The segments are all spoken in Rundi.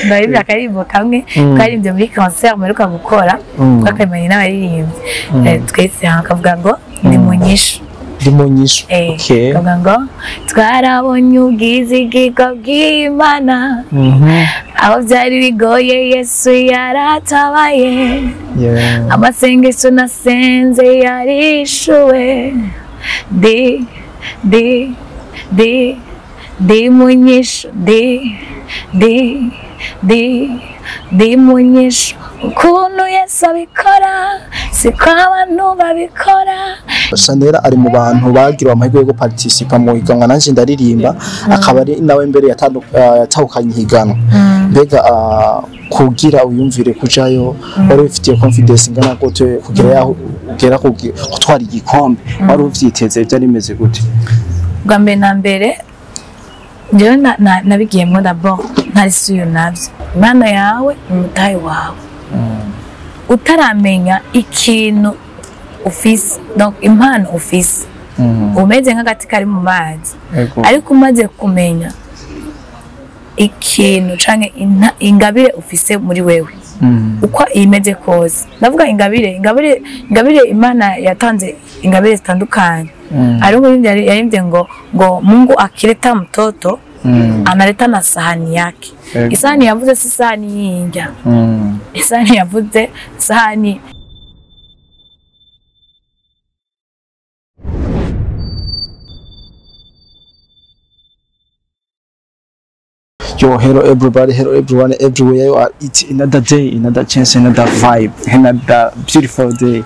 ndabibya akarimbo kamwe twarimbye muri concert meruka gukora twakemanye n'abaririmbyi twese hakavuga ngo ni munyisho okay kavuga ngo twarabonye ubwizigirwa bw'Imana aho byari bigoye Yesu yaratabaye amasengesho nasenze yarishuwe di munyisho di munyisho ukuntu Yesu abikora siko abantu babikora. Shanera ari mu bantu bagira amahirwe yo participa mu higanwa nanje ndaririmba akaba ari nawe mbere yatahukanye higanwa mbega kugira uyumvire kujayo wari ufitiye confidence ingana gute kugira yaho ugera gutwara igikombe wari uvyiteze byari bimeze gute? Bwa mbere na mbere jewe nabigiyemo d'abord ntari suyo navyo Imana yawe umutayi wawe utaramenya ikintu ufise donc impano ufise umeze nk'agati kari mu mazi ariko umaze kumenya ikintu canke ingabire ufise muri wewe uko imeze kose ndavuga ingabire Imana yatanze ingabire zitandukanye ariko yarimvye ngo Mungu akileta mtoto analeta na sahani yake. Isahani yavuze si sahani yinja isahani yavuze sahani Yo, hello everybody, hello everyone, everywhere you are. It's another day, another chance, another vibe, another beautiful day.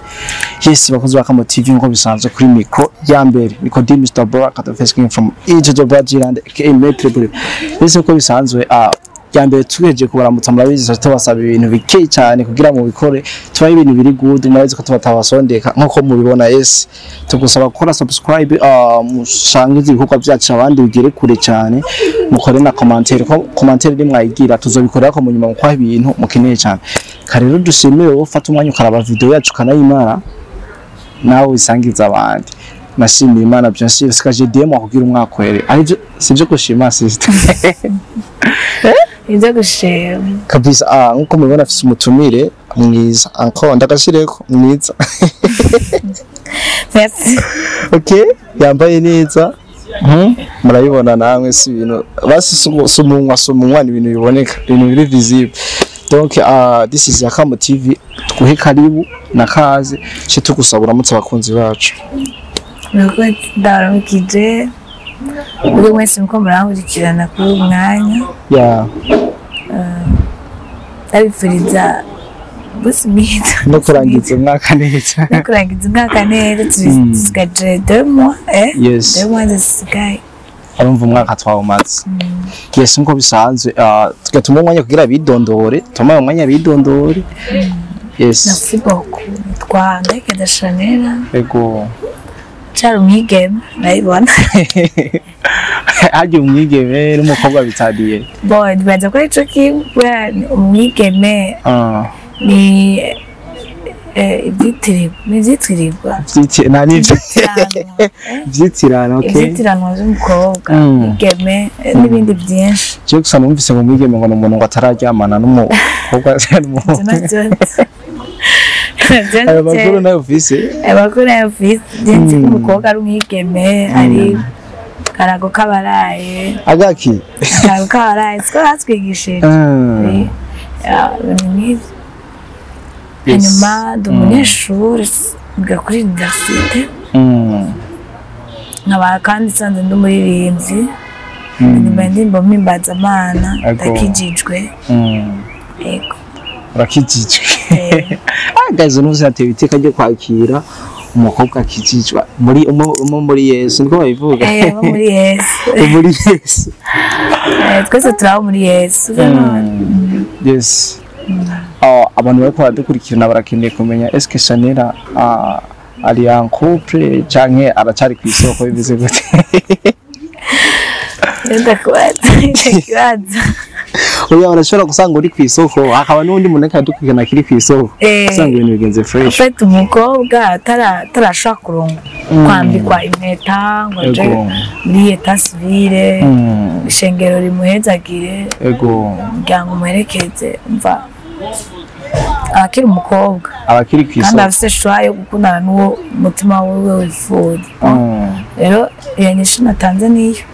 Yes, bakunzi bakamo TV nko bisanzwe kuri miko ya mbere. Niko di Mr. Baraka the first king from Egypt Brazil and Metropolis. Yes, uko bisanzwe ya mbere tugeje kubaramutsa murabizi tubasaba ibintu bike cyane kugira mu bikore tubaye ibintu biri good nawe ko tubatabasondeka nko mubibona. Yes, tugusaba gukora subscribe mushangize ibikorwa byacu abandi bigere kure cyane mukore na commentaire rimwe ayigira tuzobikorera ko mu nyuma kwa ibintu mukeneye cyane. Karero dushimire wo fata umwanya ukaraba video yacu kanayimara nawe wisangiza abandi. Nashimira Imana byinshi sikaje DM akugira umwakwere aribyo sibyo gushima sister Izo gushima kabisa nkuko mubibona afise umutumire mwiza anko ndagashireko mwiza merci okay yambaye neza murabibona namwe si ibintu basi sumunwa ni ibintu biboneka ibintu biri visible. Donc this is Yakamo TV tuguhe karibu na kaze cyo tugusabura mutse bakunzi bacu. Nuko ndaramukije buri wese mko murahurikirana kuri umwanya abifuriza bose bita no kurangiza umwaka neza tusigaje 2 mois yes 2 mois zisigaye arumva umwaka twawumaze. Yes, nko bisanzwe tugatuma umwanya kugira bidondore tuma umwanya bidondore. Yes, merci beaucoup twandeke dashanera ego cyaro mwigeme nayibona haje umwigeme n'umukobwa bitadiye boy baza kwa ico kimwe umwigeme ni ibyitiribwa byitirana okay byitirana z'umukobwa mwigeme n'ibindi byinshi cyo gusa numvise ngo mwigeme ngo n'umuntu ngo atararyamana n'umukobwa abakuru nayo ofisi denzi umukobwa ari umwigeme ari karago kabaraye agaki karago kabaraye siko hatwigishije hanyuma ndumunyeshuri mbiga kuri universite nkaba kandi sanze ndumuririmbyi nyuma y'indirimbo mpimbaza Imana ndakijijwe yego urakijijwe guys unuze atewe iteka ryo kwakira umukobwa akijijwa muri Yesu niko bayivuga muri Yesu twese turaho muri Yesu. Yes, abantu bari kwadukurikirana barakeneye kumenya est-ce que Shanera ari en couple canke aracari ku isoko bivuze gute? oya urashobora gusanga uri ku isoko hakaba n'undi muntu akadukwigana kiri ku isoko usanga ibintu bigenze fresh ufite umukobwa atarashaka kurunga kwambikwa impeta ngo aje muri eta civile ishengero rimuhezagire umuryango umuherekeze umva abakiri umukobwa abakiri ku isoko kandi afite shwa yo gukundana n'uwo umutima wiwe wifuza rero iyo nyinshi natanze niyo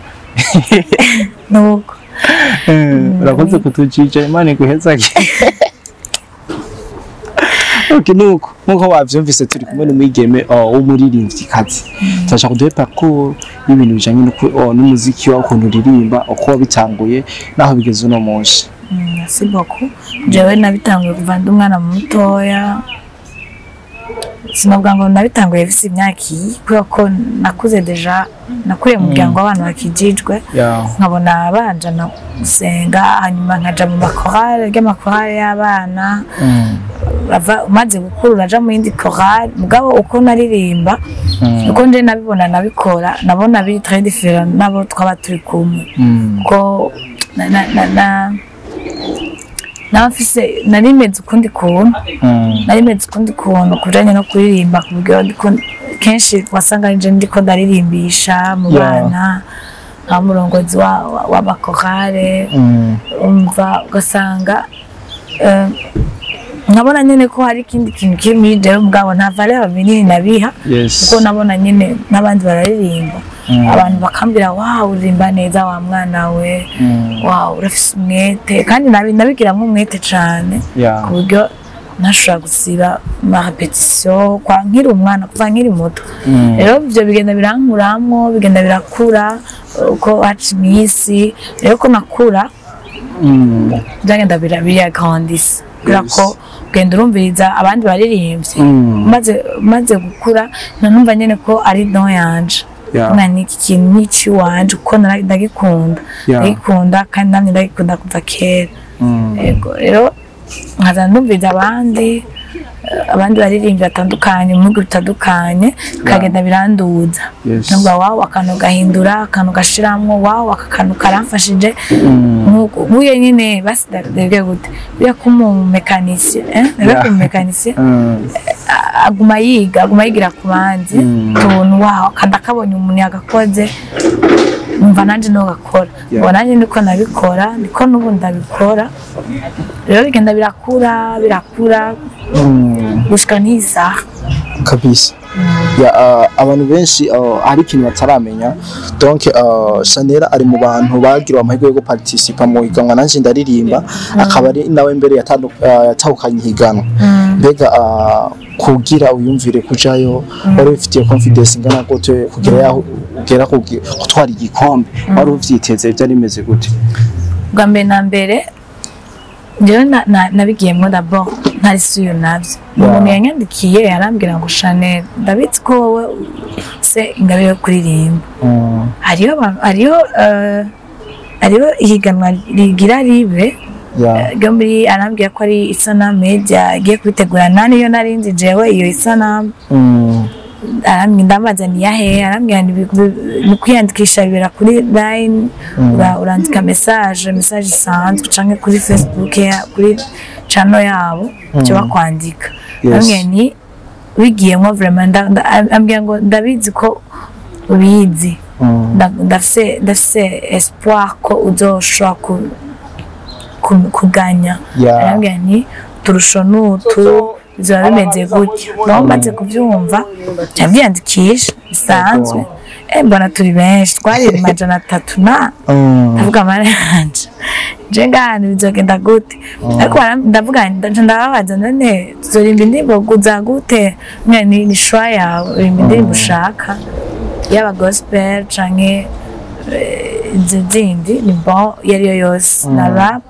nuko urakoze kutucija Imana iguhezagire okay nuko wavyumvise turi kumwe n'umwigeme w'umuririmvyikazi turashaka kuduhe parcours y'ibintu bijanye n'umuziki wawe ukuntu uririmba uko wabitanguye naho bigeze uno munsi. Merci beaucoup. Jewe nabitanguye kuva ndi umwana mutoya sinabwa ngo nabitanguye bifite imyaka kubera ko nakuze deja nakuriye mu muryango w'abantu bakijijwe nkabona abanja na gusenga hanyuma nkaja mu makorale y'abana umaze gukura uraja mu yindi korale mugabo uko naririmba uko nje nabibona nabikora nabona biri très différent nabo twaba turi kumwe ko nafise narimeze ukundi kuntu kujanye no kuririmba kubwo kenshi wasanga nje ndiko ndaririmbisha mu bana nka murongozi w'abakorale umva ugasanga nkabona nyene ko hari ikindi kintu kiri muri jewe mugabo nta valeur binini nabiha kuko nabona nyene n'abandi bararirimba abantu bakambira wow uririmba neza wa mwana we wow urafise umwete kandi nabigira nk'umwete cyane kuburyo nashobora gusiba ma repetition kwa nkiri umwana kuva nkiri muto rero ivyo bigenda birankuramwo bigenda birakura uko haca iminsi rero ko nakura byagenda biragrandisa kubera ko ugenda urumviriza abandi baririmbye maze gukura nanumva nyene ko ari don yanje nani ikintu n'iki wanje uko ndagikunda kandi namwe ndagikunda kuva kera yego rero nkaza ndumviriza abandi baririmbyi batandukanye mu bihugu bitandukanye kagenda biranduza nubwo wawo akantu gahindura akantu gashiramwo wawo akantu karamfashije nk'uye nyine basidabwe gute biya kumumekanisye aguma yigira ku bandi tubona wawo kandakabonye umuntu yagakoze numva nanje no gakora ngo nanje ndiko nabikora niko n'ubu ndabikora rero bigenda birakura gushika n'isaha kabisa abantu benshi hari ikintu bataramenya donc Chanel ari mu bantu bagiriwe amahirwe yo participa mu higanwa nanje ndaririmba akaba ari nawe mbere yatahukanye higanwa mbega kugira uyumvire kujayo wari ufitiye confidence ingana gute kugira yaho ugera gutwara igikombe wari uvyiteze byari bimeze gute bwa mbere na mbere jewe nabigiyemo d'abord ntari suyo navyo umuntu yanyandikiye yarambwira ngo Chanel ndabitse ko wowe se ingabire yo kuririmba hariho ihiganwa rigira ribe muri arambwira ko ari isanamu media agiye kubitegura nani yo narinzi jewe iyo isanamu ndamaze niyahe arambwira ni kwiyandikisha bibera kuri line urandika message isanzwe canke kuri Facebook kuri channel yabo cyo bakwandika arambwira ni wigiyemo vraiment ambwira ngo ndabizi ko ubizi ndafise espoir ko uzoshobora kuganya arambwira ni turusho n'utu biba bimeze gutya naho maze kubyumva cyambyandikisha bisanzwe mbona turi benshi twari 300 ndavuga maranje je ngani bizogenda gute ariko ndavuga ndababaza none tuzorimba indirimbo guza gute ni shwa yawe urimba indirimbo ushaka yaba gospel canke izindi ni bon yariyo yose na rap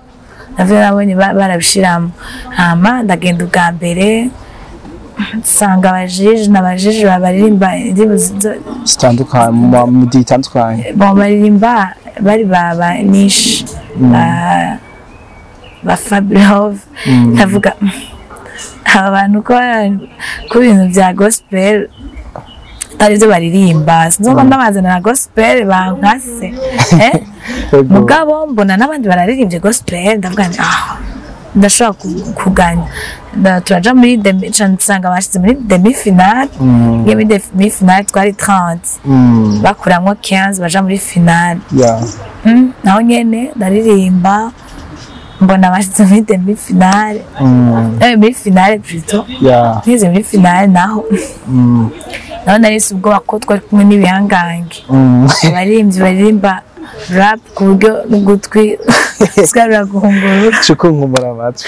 navyo nabonye barabishiramo hama ndagenda ubwa mbere sanga abajiji baririmba indirimbo zitandukanye mu mudi itandukanye baririmba bari baba niche ba Fabrove ndavuga abantu ko ibintu bya gospel tarivyo baririmba sinzoba ndabazana na gospel bankase mugabo mbona n'abandi bararirimbye gospel ndavuga nti ndashobora kuganya turaja muri nsanga bashize muri demi finale iyo muri demi finale twari 30 bakuramwo 15 baja muri finale naho nyene ndaririmba mbona bashize muri demi finale muri finale plutôt ngize muri finale naho narisi ubwoba ko twari kumwe n'ibihangange abaririmbyi baririmba rap ku buryo n'ugutwi sigarura guhungura cyukunkumura amatwi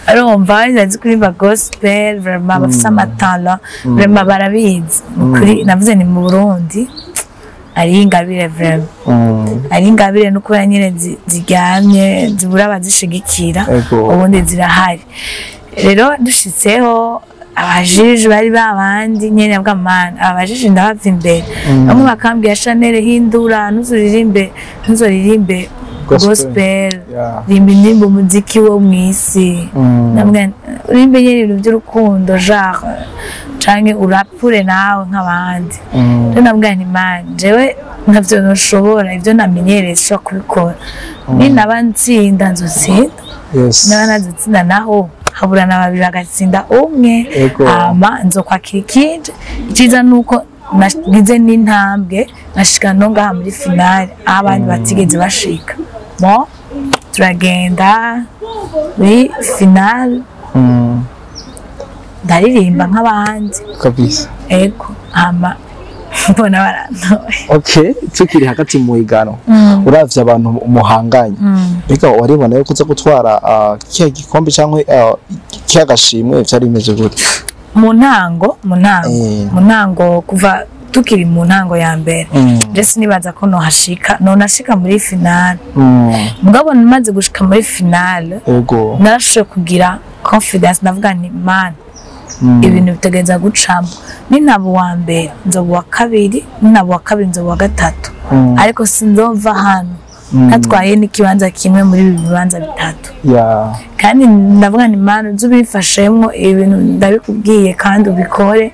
arumva bazi kuririmba gospel vraiment bafite amatala vraiment barabizi kuri navuze ni mu Burundi ari ingabire vraiment ari ingabire no kuba nyine ziryamye zibura abazishigikira ubundi zirahari rero dushitseho abajije bari babandi nyene bw'amana abajije ndabava imbere bamwe bakambwira Chanel hindura ntuzoririmbe gospel rimba indirimbo umuziki wo mwisi namwe rimbe nyene ibintu by'urukundo genre canke urapure nawe nk'abandi rero nabwira nti man jewe ntavyo noshobora ivyo namenyereye sho kubikora ni nabanzinda nzotsinda nabanazitsinda naho haburana babiri bagatsinda umwe ama nzokwakira ikindi iciza nuko nagize n'intambwe nashika no ngaha muri finale abandi batigeze bashika bon turagenda muri finale ndaririmba nk'abandi kabisa ama mbona barantoye okay tukiri hagati mu igano uravye abantu umuhanganye bika waribona yuko uza gutwara kiya gikombe cyangwa kiya gashimwe byari bimeze gute mu ntango kuva tukiri mu ntango ya mbere ndetse nibaza ko nashika muri finale mugabo namaze gushika muri finale narashoboye kugira confidence navuga nti man ibintu bitegereza gucamo n'intabo wa mbere nzoba wa kabiri n'intabo wa kabiri nzoba wa gatatu ariko sinzova hano natwaye n'ikibanza kimwe muri ibi bibanza bitatu kandi ndavuga ni mana nzubifashemwo ibintu ndabikubwiye kandi ubikore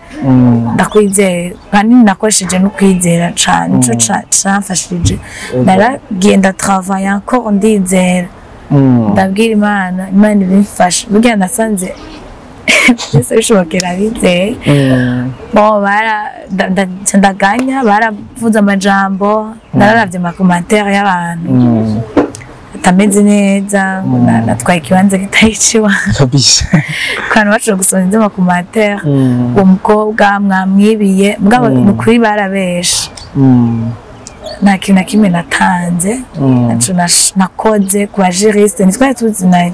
ndakwizera kandi nakoresheje no kwizera cyane nico cyamfashije naragenda travailler encore ndizera ndabwira imana ibimfasha burya nasanze ese bishobokera bizeye ndaganya baravuze amajambo nararavye amakomantere y'abantu atameze neza natwaye ikibanza kitayiciwa kabisa kandi bashobora gusoma ivyo amakomantere uwo mukobwa mwamwibiye mugabo ni ukuri barabesha nta kintu na kimwe natanze nakoze ku bajuriste ntitwari tuzinanye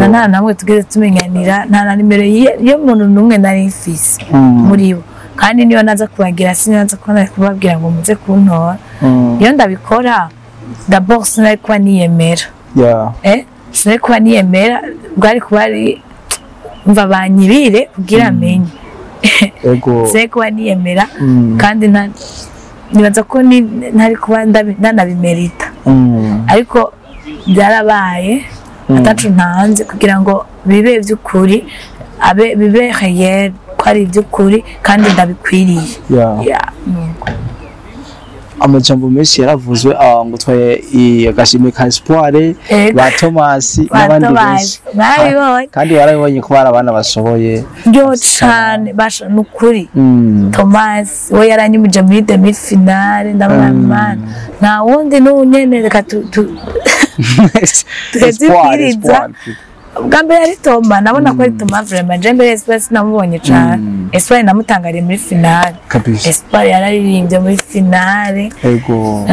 nta namwe tugeze tumenyanira nta na nimero y'umuntu n'umwe nari mfise muri bo kandi niyo naza kubagira sinaza kubabwira ngo muze kuntora iyo ndabikora d'abord sinari kuba niyemera sinari kuba niyemera bwari kuba ari mva banyibire kugira amenye sinari kuba niyemera kandi nibaza ko ntari kuba ndanabimerita ariko byarabaye atacu ntanze kugira ngo bibe by'ukuri bibe réel ko ari iby'ukuri kandi ndabikwiriye amajambo menshi yaravuzwe ngo twaye agashimwe ka espoir ba Thomas n'abandi benshi kandi barabibonye ko bari abana bashoboye byo cyane basha nukuri Thomas we yaranyumije muri demi finale ndabona nta wundi n'unyene reka tukazikiriza bwa mbere ari Toma nabona ko ari Toma vraiment jembe Espoir sinamubonye cyane Espoir namutangariye muri finale Espoir yararirimbye muri finale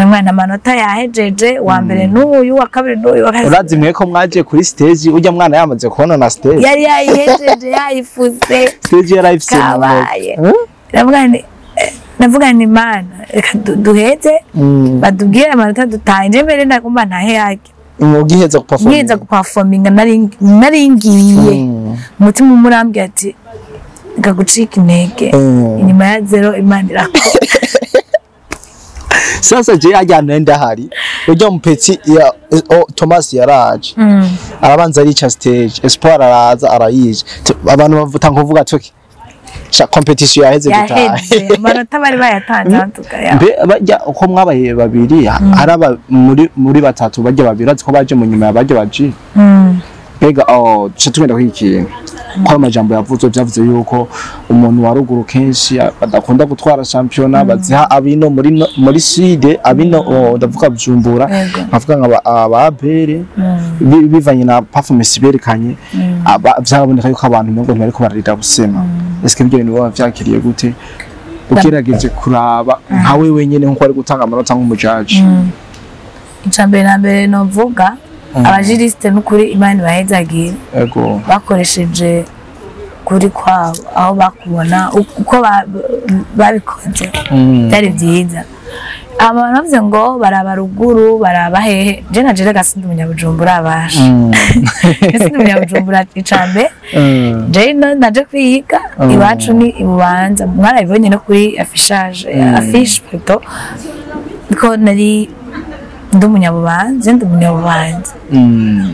mwana amanota yahejeje wa mbere n'uyu wa kabiri n'uyu wa gatatu urazimwe ko mwaje kuri stage ujya mwana yamaze kubona na stage yari yayihejeje yayifuze stage yarayifise navuga ni mana reka duheze badubwire amanota dutaye mbere ndakumva ntahe yake ngiheza guperforminga nari ngiye umutima umurambye ati ngagucika intege inyuma ya zero imana irakora sasa je ajyana ndahari ujya mupetsi ya Thomas yaraje arabanza arica stage Espoir araza arayije abantu bavuta nkuvuga toki cha competition yaheze gutaha amanota bari bayatanze antuka mbe bajya uko mwabaye babiri araba muri batatu bajya babiri aziko baje mu nyuma yabaje baje bega cyo tugenda kwikintu kwa majambo yavuze byavuze yuko umuntu wa ruguru kenshi badakunda gutwara championnat baziha abino muri side abino ndavuga Bujumbura bavuga nga ababere bivanye na performance berekanye byaboneka yuko abantu ngo bari ko bararira busema eske byo bintu byakiriye gute ukirageje kuraba nkawe wenyene nko ari gutanga amanota nk'umujaji icambere na mbere no vuga abajiriste n'ukuri Imana bahezagira bakoresheje kuri kwabo aho bakubona uko babikoze byari byiza abantu bavuze ngo baraba ruguru baraba hehe je naje gasindi umunyabujumbura abasha gasindi umunyabujumbura icambe je naje kwiga iwacu ni ibubanza mwarabibonye no kuri affiche plutôt ko nari ndumunyabubanje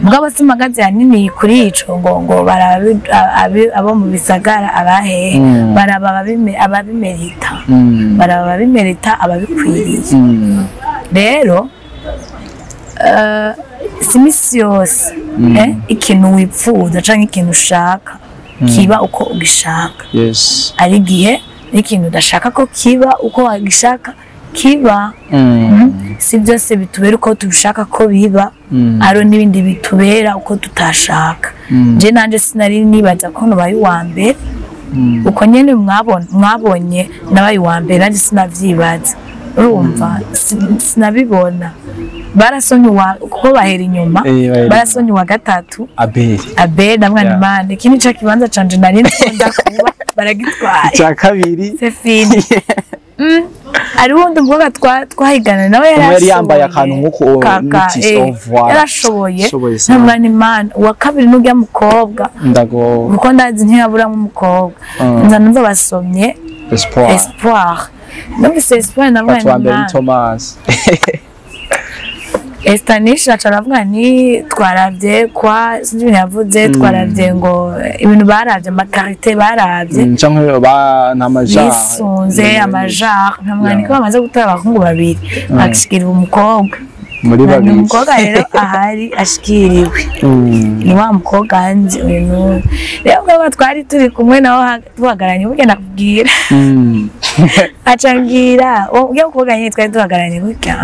mugabo simagaze yanini kuri ico ngo abo mu bisagara abahe baraba ababimerita ababikwiriye rero simisi yose ikintu wipfuza canke ikintu ushaka kiba uko ugishaka ari igihe n'ikintu udashaka ko kiba uko wagishaka kiba si byose bitubera uko tubishaka ko biba haro n'ibindi bitubera uko tutashaka je nanje sinari nibaza ko nubaye wa mbere uko nyene mwabonye nabaye wa mbere nanje sinavyibaza urumva sinabibona barasonye kuko bahera inyuma barasonye wa gatatu abere namwana Imana ikindi ca kibanza canje nari nzonda kuba baragitwaye cya kabiri c'est fini ari wundi mvuga twahigana nawe yari yambaye akantu nkuko yarashoboye namwana Imana wa kabiri n'ujya mukobwa ndago kuko ndazi ntiyabura mu mukobwa nza numva basomye espoir numvise espoir namwana Imana Thomas Estanisha caravuga ni twaravye kwa sinzi yavuze twaravye ngo ibintu baravye amakarite baravye canke namajar bisunze amajar ntamwani ko bamaze gutora abakungu babiri akishikira umukobwa muri babiri umukobwa rero ahari ashikiriwe ni wa mukobwa hanze ibintu rero ngo twari turi kumwe naho tuhagaranye burya nakubwira acangira ugiye mukobwa nyine twari tuhagaranye gutya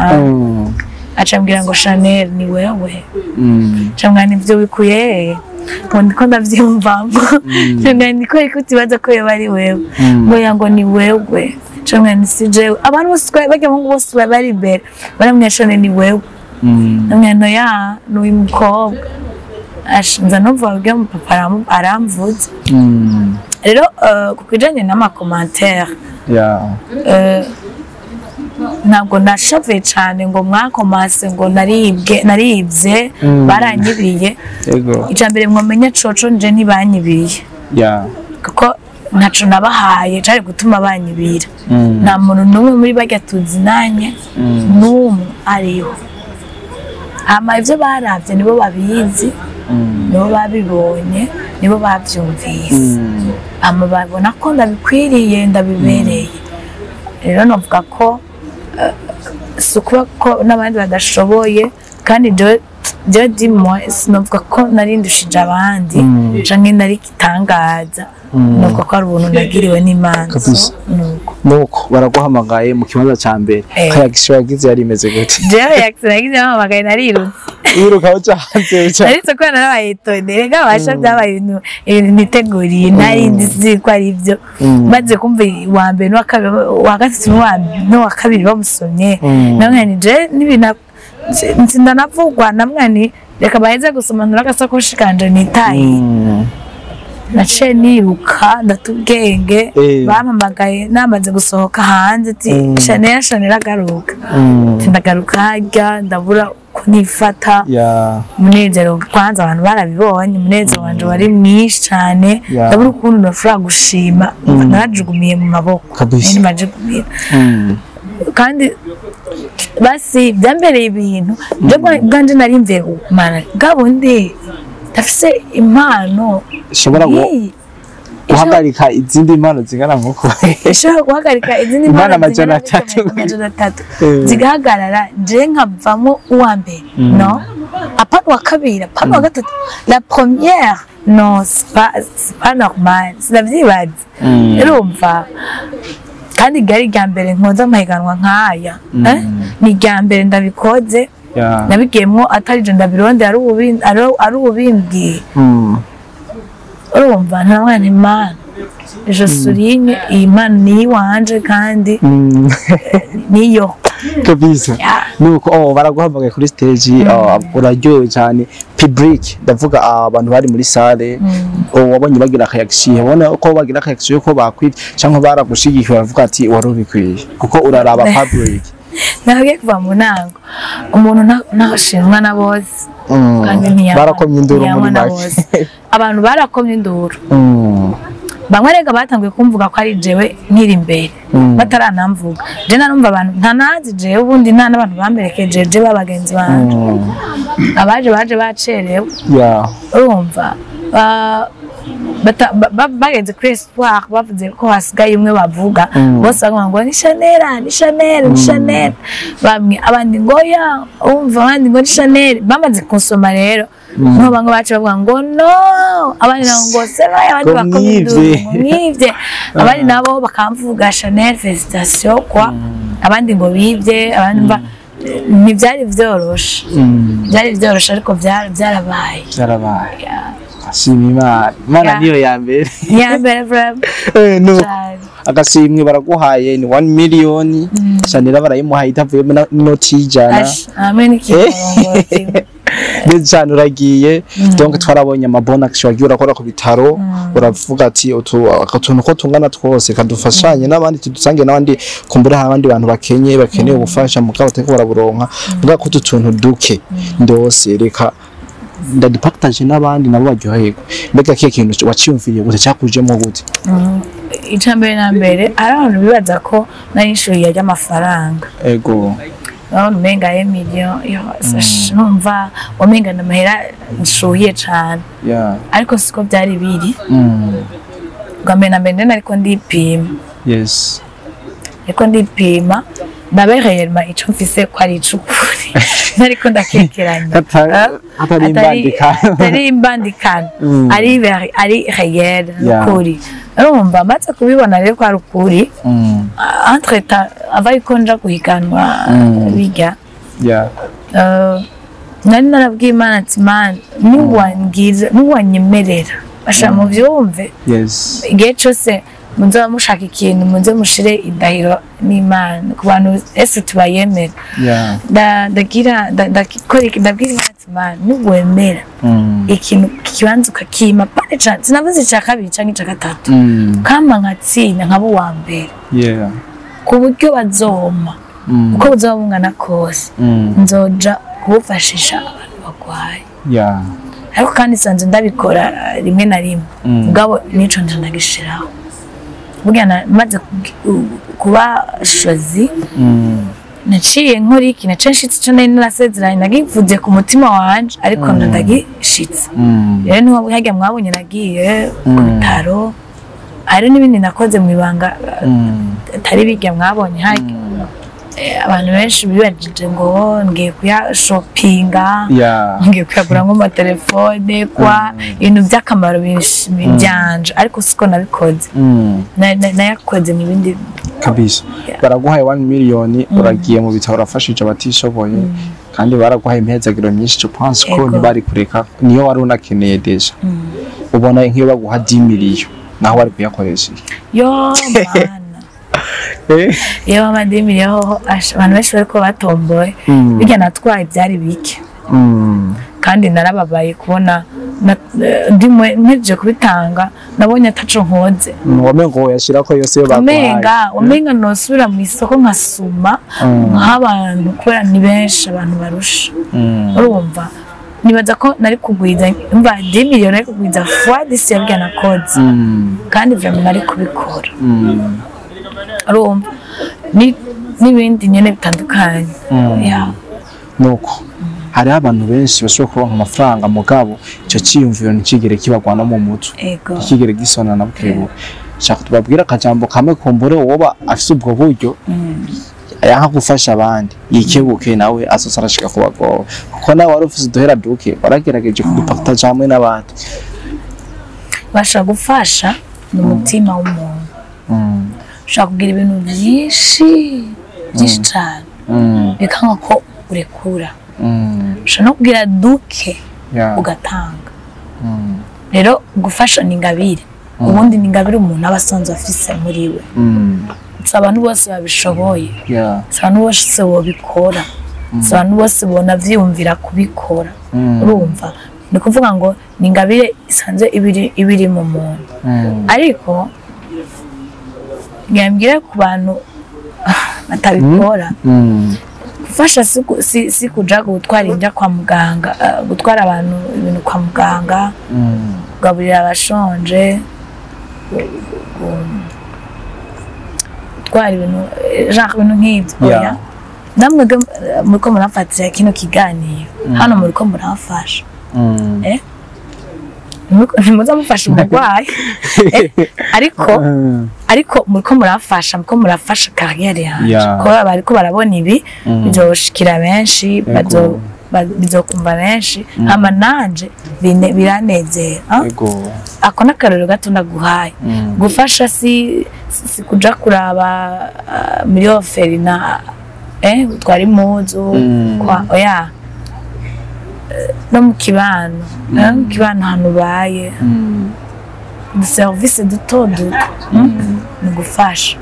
acambwira ngo Chanel ni wewe cambwira nivyo wikuye ko ndavyumvamo cambwira niko ikutibaza ko yari wewe ngo yango ni wewe cambwira ni sije abantu bose bajya mu bose bari imbere baramwe Chanel ni wewe namwe no ya n'uyu mukobwa ashinza no vuga mu papa aramvuze rero kukijanye n'ama commentaire ntabwo nashavuye cyane ngo mwakomase ngo naribye baranyibiriye icambere mwamenye coco nje ntibanyibiye kuko ntaco nabahaye cari gutuma banyibira nta muntu n'umwe muri bajya tuzinanye n'umwe ariho hama ivyo baravye nibo babizi nibo babibonye nibo bavyumvise ama babona ko ndabikwiriye ndabibereye rero novuga ko sukuba ko n'abandi badashoboye kandi je dimwe sinovuga ko narindushije abandi canke nari kitangaza nuko ko ari ubuntu nagiriwe n'Imana nuko baraguhamagaye mu kibanza ca mbere kayagisho yagize yari imeze gute jewe yagize bahamagaye narirutse irukaho cyane ariko ko narabayitondere gabasha byabaye ibintu niteguriye nari ndizi ko ari byo maze kumva wa mbere no wa gatatu no wa kabiri bamusomye namwe ni je n'ibintu nsinda navugwa namwani reka baheze gusoma nuragasakoshi kanje nitaye naciye niruka ndatubwenge bampamagaye namaze gusohoka hanze ati Chanel agaruka ndagaruka harya ndabura kunifata munezero kwanza abantu barabibonye munezero wanje wari mwinshi cyane ndabura ukuntu nashobora gushima narajugumiye mu maboko ni maje kumira kandi basi byambereye ibintu byo bwanje nari mve Mana gabundi dafise impano shobora guhagarika izindi mpano zingana nkuko ishobora guhagarika izindi Imana mpano amajana atatu. zigahagarara je nkavamo uwa mbere no apana wa kabiri apana wa gatatu la première non c'est pas normal sinavyibaza urumva kandi gari rya mbere nkoza amahiganwa nk'aya ni rya mbere ndabikoze nabigiyemwo atari je ndabironde ari ububimbwiye urumva nta mwana Imana je souligne Imana ni wanje kandi niyo kabisa nuko baraguhamagaye kuri stage uraryoye cyane public ndavuga abantu bari muri salle wabonye bagira akayagishiye ubona ko bagira akayagishiye ko bakwita cyangwa baragushigikiye baravuga ati warubikwiye kuko uraraba public nagiye kuva mu nango umuntu ntashinzwe na bose kandi barakomye induru muri make abantu barakomye induru bamwe rega batanguye kumvuga ko ari jewe nkiri imbere bataranamvuga je narumva abantu ntanazi jewe ubundi nta n'abantu bamberekeje je babagenzi banje abaje bacerewe urumva bageze kuri espoir bavuze ko hasigaye umwe bavuga bose bavuga ngo ni Chanel bamwe abandi ngo ya umva abandi ngo ni Chanel bamaze kunsoma rero no bamwe bacu bavuga ngo no abandi ngo sera abandi bakomye abandi nabo bakamvuga Chanel félicitations quoi abandi ngo bibye abandi ntibyari byoroshe ariko byarabaye ashima Imana niyo ya mbere no agashimwe baraguhaye ni 1 million Chanel barayimuhaye itavuye n'inoti y'ijana amen ikirongo cyane uragiye donc twarabonye amabona action urakora ku bitaro uravuga ati utuntu ko tungana twose kadufashanye n'abandi tudusange n'abandi kumbura abandi bantu bakeneye ubufasha mukabo teko baraburonka vuga ko tutuntu duke ndose reka ndadupartage n'abandi nabo baryoherwa mbega kiye kintu waciyumviriye gute cyakujemo gute icambere na mbere abantu bibaza ko nayishuye y'amafaranga ego umenga million numva umenga n'amahera nshuhiye cyane ariko siko byari biri ngambe na mbere nariko ndipima ariko ndipima ndabe réellement ico mfise ko ari icukuri nariko ndakekeranya atari imbandikana ari réel n'ukuri urumva maze kubibona rero ko ari ukuri entre temps avaye ko nja guhiganwa bijya nari narabwiye Imana ati Imana nuwanyemerera basha mu vyumve igihe cose munza mushaka ikintu munze mushire indahiro n'Imana ku bantu ese tubayemera ndakikora ndabwira Imana ati Imana nuwemera ikintu kibanza ukakima pane cyane sinavuze icya kabiri cyangwa icya gatatu kama nkatsinda nkabo wa mbere ku buryo bazoma uko buzoba bungana kose nzoja kubufashisha abantu bagwaye ariko kandi sanze ndabikora rimwe na rimwe mugabo nico ndagishiraho bugana maze kuba shozi naciye nkora iki nacenshitse cyo nari narasezeranye nagivuze ku mutima wanje ariko ndagishitse rero niho hajya mwabonye nagiye ku bitaro ari n'ibindi nakoze mu ibanga atari bijya mwabonye hajya abantu benshi bibajije ngo ngiye kuya shoppinga ngiye kuyagura nko telefone kwa ibintu by'akamaro byanje ariko siko nabikoze nayakoze mu bindi kabisa baraguhaye 1 million uragiye mu bitaro urafashije abatishoboye kandi baraguhaye impezagiro myinshi je pense ko ntibari kureka niyo wari unakeneye deja ubona nk'iyo baguha 10 million naho bari kuyakoresha yo mana yewe amadimi yaho abantu benshi bariko batomboye bijya natwaye byari bike kandi narababaye kubona ndimwe nteje kubitanga nabonye ataco nkoze wamengo yashira ko yose yo bakwaye umenga nosubira mu isoko nkasuma nk'abantu kubera ni benshi abantu barusha urumva nibaza ko nari kugwiza umva 10 million nari kugwiza fois 10 yabya nakoze kandi vraiment nari kubikora urumva n'ibindi nyene bitandukanye nuko hari abantu benshi bashobora kuronka amafaranga mugabo ico ciyumviro ntikigere kibagwana mu mutwe kigere gisona na bukebo shaka tubabwira akajambo kamwe kumbure woba afise ubwo buryo yaha gufasha abandi yikebuke nawe azosarashika kubago kuko nawe wari ufise duhera duke baragerageje kudupakta jamwe n'abandi basha gufasha n'umutima w'umuntu ushaka kugira ibintu byinshi cyane bikanga ko urekura ushaka no kugira duke ugatanga rero gufasha ni ingabire ubundi ni ingabire umuntu abasanzwe afise muri we abantu bose babishoboye abantu bose bobikora abantu bose bona vyumvira kubikora urumva ni kuvuga ngo ni ingabire isanzwe ibiri mu muntu ariko ngambire ku bantu batabikora gufasha si kuja gutwara inja kwa muganga gutwara abantu ibintu kwa muganga kugaburira abashonje gutwara ibintu nk'ibyo namwe muriko murafatira kino kiganiro hano muriko murafasha ntimuza mufasha umurwayi ariko muriko murafasha kariyeri yanje kuko bariko barabona ibi bizoshikira benshi bizokumva benshi hama nanje biranezera ako n'akarorero gato ndaguhaye gufasha si kuja kuraba muri oferina utwara impuzu oya no mu kibano ahantu ubaye serivisi duto ni gufasha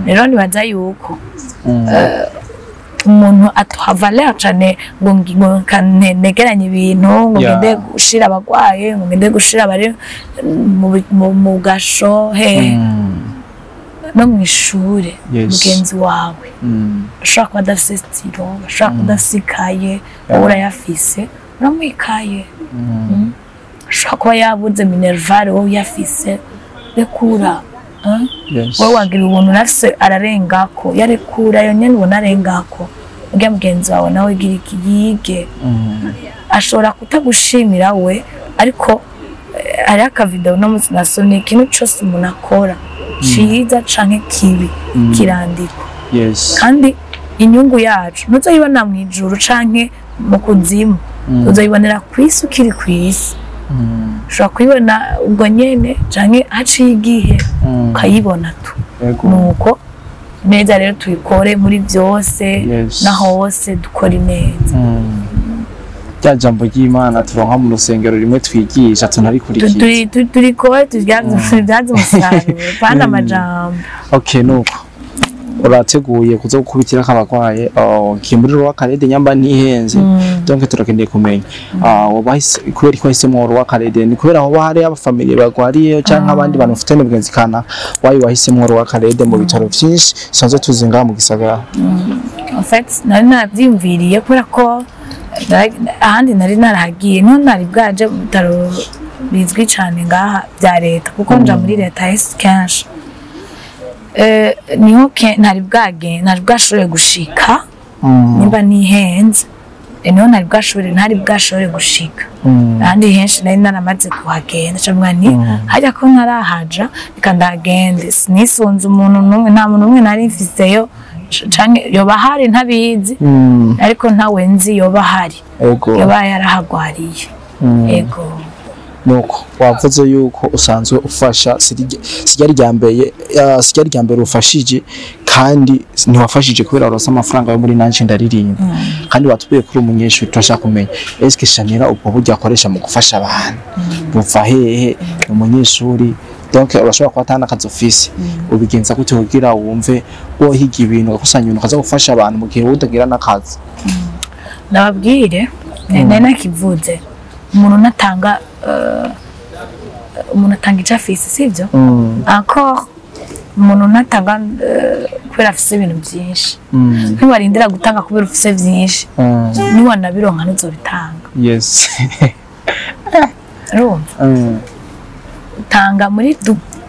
rero nibaza yuko umuntu atuha valeur cyane ngo kanegeranye ibintu ngo ngende gushira abagwaye ngo ngende gushira abari mu gasho no mu ishure mugenzi wawe ashaka kuba adafise stilo ashaka kuba adafise ikaye urayafise uramwikaye ashaka kuba yabuze minervare wowe uyafise rekura wowe wagira ubuntu nafise ararengako yarekura yo nyene ubona arengako ubwo mugenzi wawe nawe gira iki yige ashobora kutagushimira we ariko hari akavideo no munsi nasomye ikintu cyose umuntu akora ciza canke kibi kirandikwa kandi inyungu yacu ntuzayibona mu ijuru canke mu kuzimu uzayibonera kwisi ukiri kwisi ushobora kuyibona ubwo nyene canke haciye igihe ukayibona tu nuko neza rero tuyikore muri byose na hose dukora neza rya jambo ry'Imana turonka mu rusengero rimwe twigisha tunarikurikiza turikore tujyaze umusaruro kandi amajambo nuko urateguye kuza gukubitira kabagwaye kimuriro w'akarede nyamba ntihenze donc turakeneye kumenya wabahise kubera ko hisemo w'akarede ni kubera aho hari abafamilie bagwariye cyangwa abandi bantu ufite n'ubwenzi kana wayi wahisemo w'akarede mu bitaro byinshi sanze tuzinga mu gisagara en fait nari nabyimviriye kubera ko ahandi nari narahagiye no nari bwaje mu bitaro bizwi cyane ngaha bya leta kuko nja muri leta kenshi niho ntari bwashoboye gushika nimba nihenze niho ntari bwashobore gushika ahandi henshi nari naramaze kuhagenda cyangwa ni hajya ko ntarahaja reka ndagende sinisunze umuntu n'umwe nta muntu n'umwe nari mfiseyo canke yoba hari ntabizi ariko ntawe nzi yoba hari yoba yarahagwariye nuko wavuze yuko usanzwe ufasha sijya ryambere ufashije kandi ntiwafashije kubera urose amafaranga yo muri nanje ndaririmba kandi watubiye kuri umunyeshuri turashaka kumenya eske Shanira ubwo buryo akoresha mu gufasha abantu buva hehe umunyeshuri donc urashobora kwatana akazi office ubigenza gute kugira wumve wohiga ibintu ugakusanya ibintu ukaza gufasha abantu mu gihe utagira n'akazi nababwire nene kivuze umuntu natanga icyo afise sibyo encore umuntu natanga kubera afise ibintu byinshi ntiwarindira gutanga kubera ufise byinshi niwanabironka ntuzobitanga yes urumva tanga muri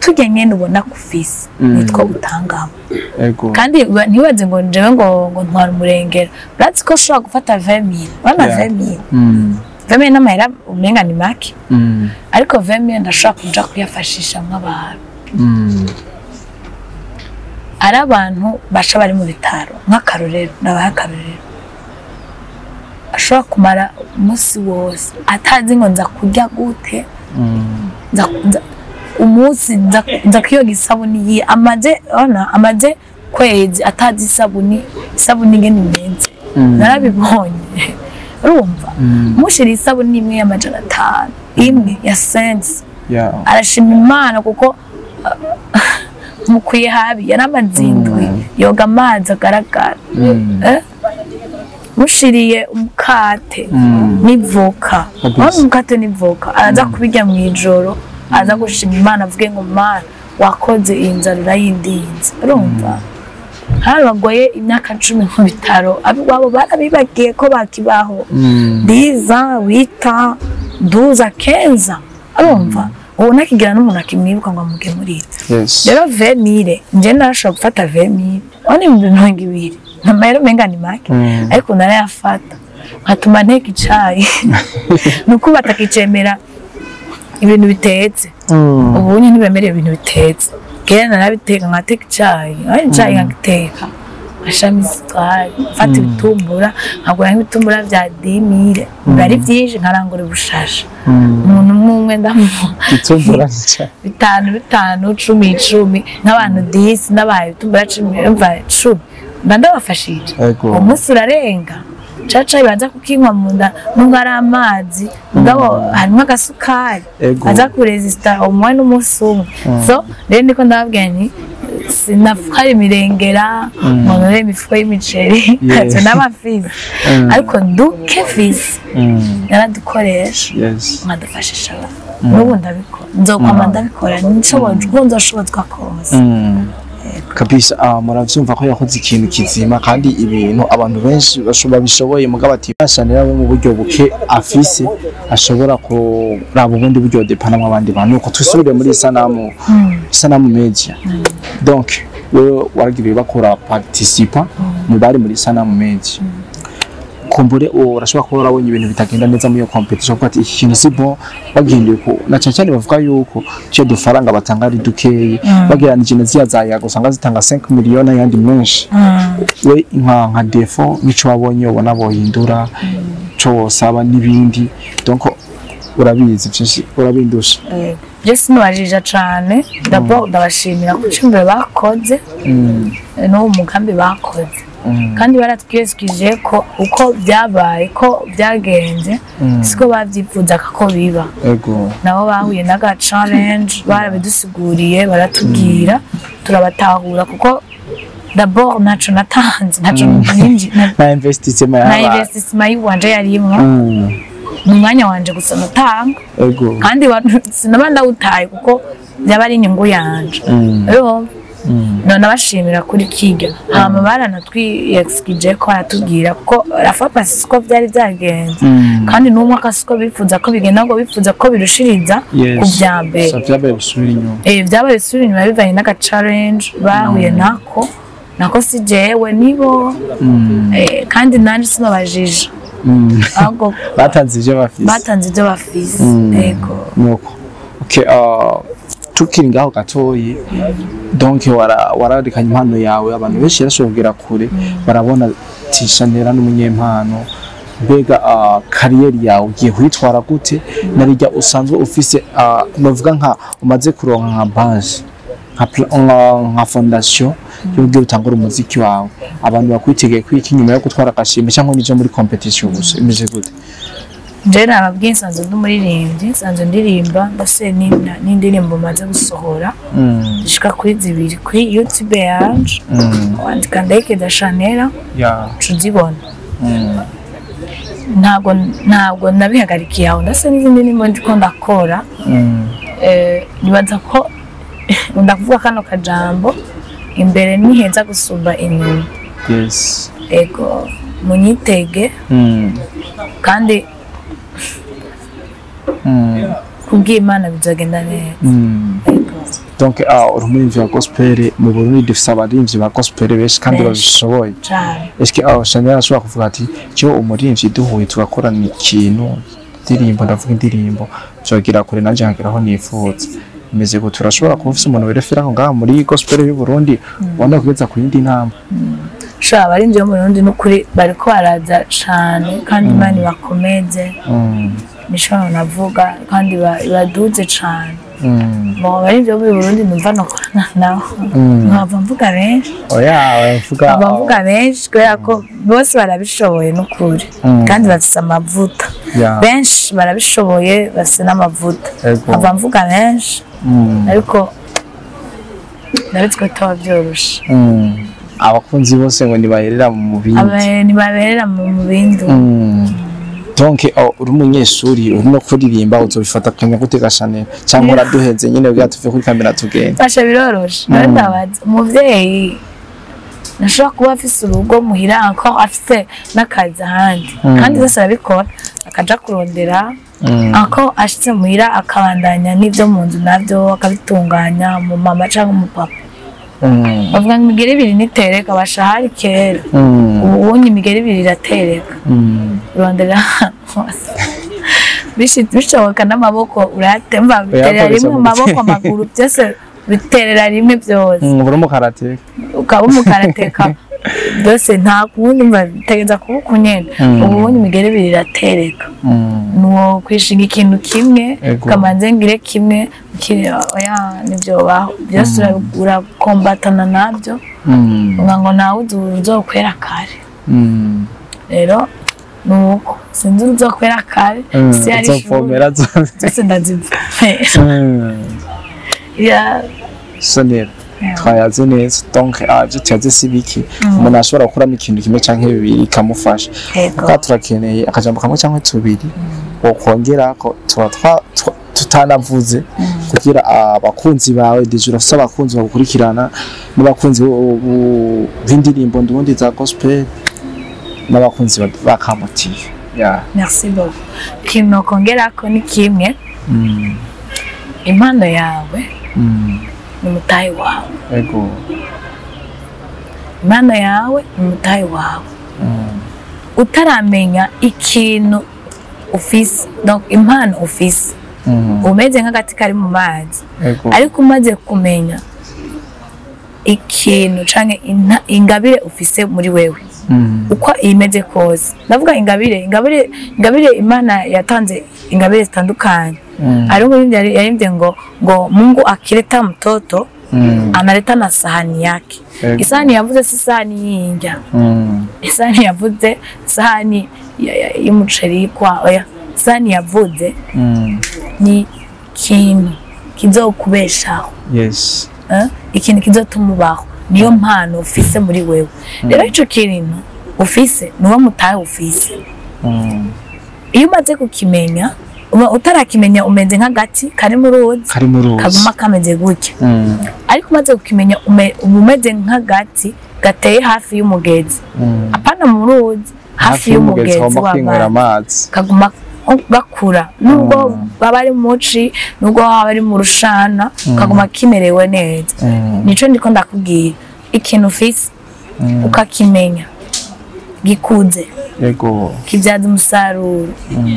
tujya nyene ubona kufise nitwo utangamo ego kandi ntibaze ngo njewe ngo ntwara umurengera uratse ko ushobora gufata 20,000 bana 20,000 20,000 n'amahera umenga ni make ariko 20,000 ndashobora kuja kuyafashisha nk'abantu ari abantu basha bari mu bitaro nk'akarorero ndabaha akarorero ashobora kumara umunsi wose atazi ngo nza kurya gute umunsi nza kwiyoga isabuni yi amaze kwezi atazi isabuni ngene imenze narabibonye urumva mushira isabuni imwe y'amajana 5 imwe ya sense arashima Imana kuko mukwiye habi yaramazindwi yoga amazi agaragara mushiriye umukate n'ivoka umukate n'ivoka araza kubijya mu ijoro aza gushima Imana avuge ngo Mana wakoze inzara urayindinze urumva haragoye imyaka 10 mu bitaro ababo barabibagiye ko bakibaho ndiza wita duza kenza urumva ubu nakigira n'umuntu akimwibuka ngo amuge muri rero 20,000 nje narashobora gufata 20,000 one mu 200 namahera menga ni make ariko narayafata nkatuma nteka icayi nuko batakicemera ibintu bitetse ubu nyine ntibemereye ibintu bitetse kera narabiteka nkateka icayi icayi nkagiteka ashami isukari mfata ibitumbura nkagura nk'ibitumbura vya 10,000 bari vyinshi nkarangura ubushasha umuntu umwe ndamuha itumbura bitanu 10 nk'abantu 10 n'abaye ibitumbura 10 ndabafashije umunsi urarenga caca ibanza kukinywa munda nubwo ari amazi mugabo harimo agasukari aza kuresista umwe n'umunsi umwe so rero ndiko ndababwira nti sinafukari mirengera monore imifuko y'imiceri kazo n'amafizi ariko duke fizi naradukoresha nkadufashisha n'ubu ndabikora nzokwama ndabikora nzoshobozwa kose kabisa muravyumva ko yakoze ikintu kizima kandi ibintu abantu benshi babishoboye mugabo ati bashanira mu buryo buke afise ashobora kuraba ubundi buryo depanamo abandi bantu uko tusubire muri sanamu media donc wewe waragiye bakora participa mu bari muri sanamu media kumbure urashobora kuba urabonye ibintu bitagenda neza muri iyo competition kuko ati iki kintu si bon bagendeye ko na cyane bavuga yuko cyo dufaranga batanga ari dukeye bageranije neza zaya gusanga zitanga 5 miliyoni yandi menshi we nka defo nico wabonye ubona bohindura cyo saba nibindi donc urabizi byinshi urabindusha Jesse nubajija cyane d'abord ndabashimira ku cyumbe bakoze no umugambi bakoze kandi baratwiyeskije ko uko byabaye ko byagenze siko bavyifuza ko biba nabo bahuye naga challenge barabidusiguriye baratubwira turabatahura kuko d'abord naco natanze naco nyinji na investissement yiwanje yarimwo mu mwanya wanje gusa natanga kandi sinabanda utaye kuko byaba ari inyungu yanje rero none abashimira kuri kiga hama baranatwiyeskije ko aratubwira ko rafa pasiko byari byagenze kandi n'umwe akasiko bifuza ko bigenda ngo bifuza ko birushiriza ku byambere byabaye bisubira inyuma byabaye bisubira inyuma bivanye n'aka challenge bahuye nako si jewe nibo kandi nanje sinabajije ahubwo batanze ibyo bafise yego nuko okay tukiri ngaho gatoyi donc wararekanye impano yawe abantu benshi yarashobora kure barabona tishanera n'umunyempano mbega kariyeri yawe ugiye kwitwara gute narijya usanzwe ufise novuga nka umaze kuronka nka base nka fondation y'ubwo utangura umuziki wawe abantu bakwitegeye kwiki nyuma yo gutwara agashimwe cyangwa nije muri competition gusa imeze gute je nababwiye nsanzwe ndumuririmbyi nsanzwe ndirimba ndase n'indirimbo maze gusohora zishika kuri 2 kuri YouTube yanje wandika ndeke da Chanel tuzibona ntabwo nabihagarikiye aho ndase n'izindi ndimo ndiko ndakora nibaza ko ndakuvuga kano kajambo imbere niheza gusumba inyuma ego munyitege kandi kubw'Imana bizagenda neza donc urumuririmbyi wa gospel mu Burundi dufise abaririmbyi ba gospel benshi kandi babishoboye est-ce que Chanel ashobora kuvuga ati cyo umuririmbyi duhuye tugakorana ikintu indirimbo ndavuga indirimbo cyogira kure nanje hangiraho nifuza imeze ko turashobora kuba ufise umuntu werefera aho ngaha muri gospel y'u Burundi wanda kugeza ku yindi ntamba sha abarinzi bo mu Burundi n'ukuri bariko baraza cane kandi imani bakomeze nishobora navuga kandi baduze cane bo abarinzi bo mu Burundi numva nokorana naho nkava mvuga benshi bavuga benshi kubera ko bose barabishoboye n'ukuri kandi bafise amavuta benshi barabishoboye bafise n'amavuta nkava mvuga benshi ariko nabitswe toba byoroshe abakunzi bose ngo nibaherera mu bindi nibaherera mu bindi donc uri umunyeshuri uri no kuririmba uzobifata kanya gutega Chanel cyangwa uraduheze nyine bwa tuve kuri kamera tugenda basha biroroshe ndabaza umuvyeyi nashobora kuba afise urugo muhira encore afise n'akazi ahandi kandi zose arabikora akaja kurondera encore ashitse muhira akabandanya n'ivyo mu nzu navyo akabitunganya mu mama cyangwa mu papa bavuga ngo imigeri ibiri nitereka bashahari kera ubundi imigeri ibiri iratereka rondera bishoboka n'amaboko uratemba biterera rimwe amaboko amaguru byose biterera rimwe byose ukaba umukarateka byose nta kundi mbategeza kuba kunyene ubundi imigeri ibiri iratereka nuwo kwishinga ikintu kimwe kamanze ngire kimwe oya nivyo baho byose urakombatana nabyo ngo nawe uzokwera kare rero nuko sinzi uzokwera kare si ari uzofomera zose ndazivomera Chanel twayaze neza donc byo cyaze sibiki umuntu ashobora gukuramo ikintu kimwe canke bibiri kamufasha kuko turakeneye akajambo kamwe canke tubiri wokongera ko tutanavuze kugira abakunzi bawe deje urafise abakunzi bagukurikirana n'abakunzi b'indirimbo ndundi za gospel n'abakunzi bakamotive merci beaucoup kino kongera ko ni kimwe impano yawe n'umutayi wawe ego impano yawe n'umutayi wawe utaramenya ikintu ufise donc impano ufise umeze nk'agati kari mu mazi ariko umaze kumenya ikintu canke ingabire ufise muri wewe uko imeze kose ndavuga ingabire Imana yatanze ingabire zitandukanye ariko yarimvye ngo Mungu akileta mtoto analeta na sahani yake isahani yavuze si sahani y'injya isahani yavuze sahani y'umuceri kwa oya isahani yavuze ni kintu kizokubeshaho ikintu kizotumubaho niyo mpano ufise muri wewe rero ico kintu ufise nuwo mutahe ufise iyo umaze kukimenya utarakimenya umeze nk'agati kari mu ruzi kaguma kameze gutya ariko umaze kukimenya umeze nk'agati gateye hafi y'umugezi apana mu ruzi hafi y'umugezi w'amazi kaguma gakura nubwo baba ari muci nubwo baba ari mu rushana kaguma kimerewe neza nico ndiko ndakubwira ikintu ufise ukakimenya gikuze kibyaza umusaruro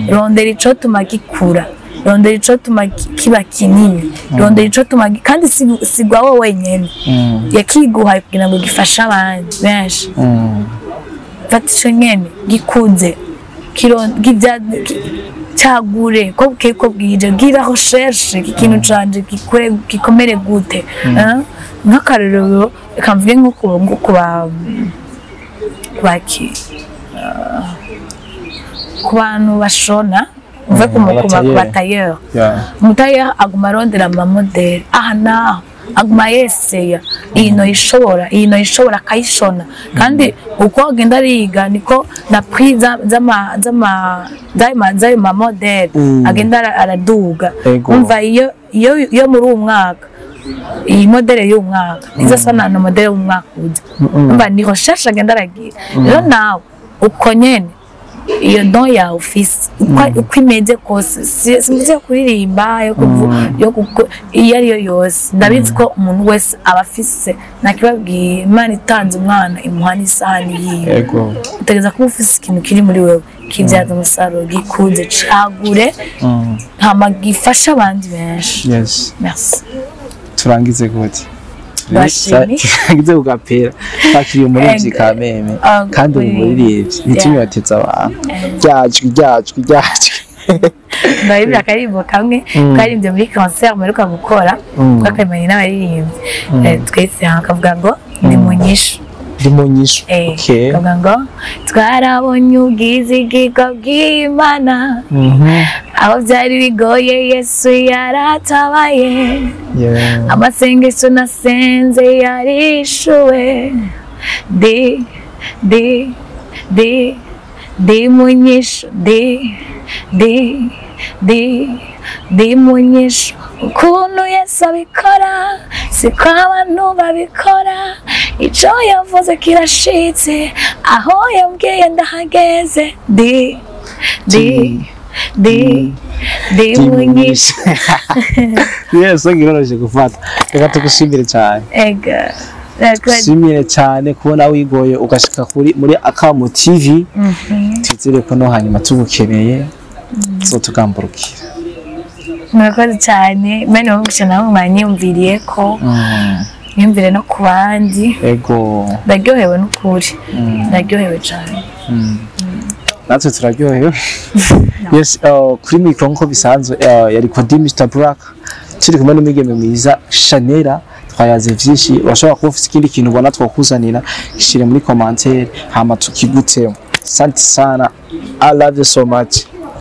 rondera ico tuma gikura rondera ico tuma kiba kinini rondera ico tuma kandi sigwa wowe wenyene yakiguha kugira ngo gifashe abandi benshi fatisho nyene gikuze cyagure ko bweko bwije gira recherche ikintu canje gikomere gute nk'akarero kamvuge nko ku bantu bashona uve ku batayeur umutayeur aguma arondera amamodeli aha naho aguma yeseya ino ishobora akayishona kandi uko agenda ariga niko na prix z'ayo mamodeli agenda araduga umva iyo muri uwo mwaka iyi modeli y'umwaka nizo sana na modeli y'umwaka uza umva ni recherche agenda aragira rero nawe uko nyene iyo don ya ufise uko imeze kose simvuze kuririmba iyo ariyo yose ndabizi ko umuntu wese aba afise nakibabwiye Imana itanze umwana imuha n'isahani yiwe utegeza kuba ufise ikintu kiri muri wewe kibyaza umusaruro gikunze cagure ntama gifasha abandi benshi. Merci. Turangize gute turangize ugapera bakiriye muri kameme kandi umuririmbyi ntitunyotetsa abantu ryajwi ndabibira akarimbo kamwe twarimbye muri concert mperuka gukora twakamenye n'abaririmbyi twese hakavuga ngo ni munyishu kavuga ngo twarabonye ubwizigirwa bw'Imana aho byari bigoye Yesu yaratabaye amasengesho nasenze yarishuwe di munyishu di munyishu ukuntu Yesu abikora siko abantu babikora icyo yavuze kirashitse aho yambwiye ndahageze di munyishu. Yesu ngiroroje gufata reka tugushimire cyane tugushimire cyane kubona wigoye ugashika muri Akamu TV twizere ko no hanyuma tugukeneye tugamburukira. Murakoze cyane mene wumvishe nawe mwanyumviriye ko nyumvire no ku bandi ndaryohewe n'ukuri ndaryohewe cyane natwe turaryohewe. Kuri mikro nko bisanzwe yari Kodi Mr Black turi kumwe n'umwigeme mwiza Chanera twayaze vyinshi washobora kuba ufite ikindi kintu ubona twakuzanira gishire muri commentaire hama tukigutemo. Asante sana, I love you so much.